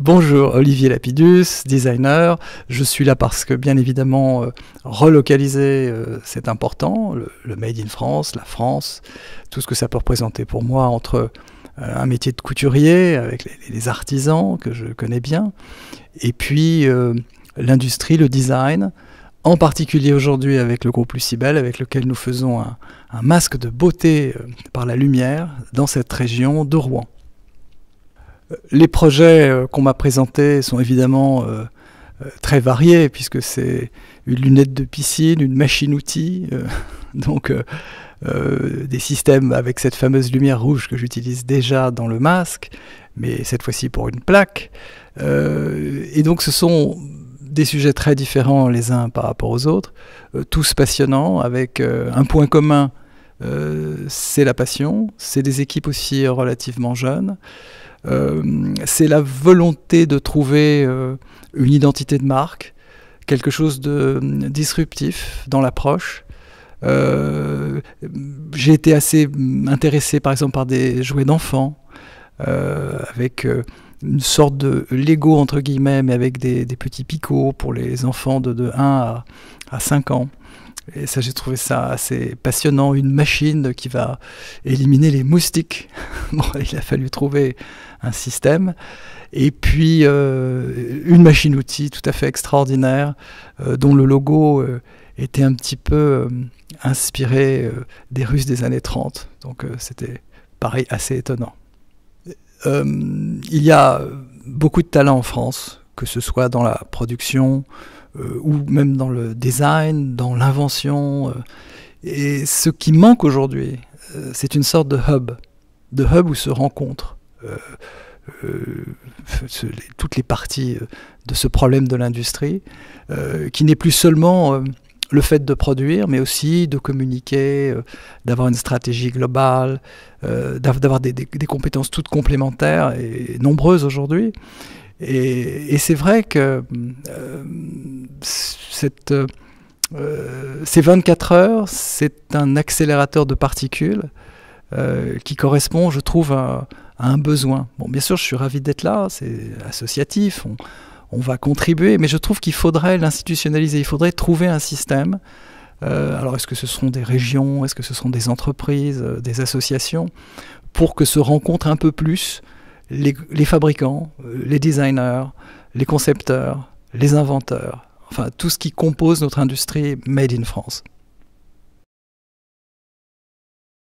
Bonjour, Olivier Lapidus, designer. Je suis là parce que, bien évidemment, relocaliser, c'est important. Le Made in France, la France, tout ce que ça peut représenter pour moi entre un métier de couturier avec les artisans que je connais bien, et puis l'industrie, le design, en particulier aujourd'hui avec le groupe Lucibel, avec lequel nous faisons un masque de beauté par la lumière dans cette région de Rouen. Les projets qu'on m'a présentés sont évidemment très variés, puisque c'est une lunette de piscine, une machine-outil, des systèmes avec cette fameuse lumière rouge que j'utilise déjà dans le masque, mais cette fois-ci pour une plaque. Et donc ce sont des sujets très différents les uns par rapport aux autres, tous passionnants, avec un point commun, c'est la passion, c'est des équipes aussi relativement jeunes. C'est la volonté de trouver une identité de marque, quelque chose de disruptif dans l'approche. J'ai été assez intéressé par exemple par des jouets d'enfants, avec une sorte de Lego entre guillemets, mais avec des petits picots pour les enfants de 1 à 5 ans. Et ça, j'ai trouvé ça assez passionnant, une machine qui va éliminer les moustiques. Bon, il a fallu trouver un système. Et puis, une machine-outil tout à fait extraordinaire, dont le logo était un petit peu inspiré des Russes des années 30. Donc, c'était, pareil, assez étonnant. Il y a beaucoup de talent en France, que ce soit dans la production, ou même dans le design, dans l'invention. Et ce qui manque aujourd'hui, c'est une sorte de hub où se rencontrent toutes les parties de ce problème de l'industrie, qui n'est plus seulement le fait de produire, mais aussi de communiquer, d'avoir une stratégie globale, d'avoir des compétences toutes complémentaires et nombreuses aujourd'hui. Et c'est vrai que ces 24 heures, c'est un accélérateur de particules qui correspond, je trouve, à un besoin. Bon, bien sûr, je suis ravi d'être là, c'est associatif, on va contribuer, mais je trouve qu'il faudrait l'institutionnaliser, il faudrait trouver un système. Alors, est-ce que ce seront des régions, est-ce que ce seront des entreprises, des associations, pour que se rencontrent un peu plus les fabricants, les designers, les concepteurs, les inventeurs, enfin tout ce qui compose notre industrie Made in France.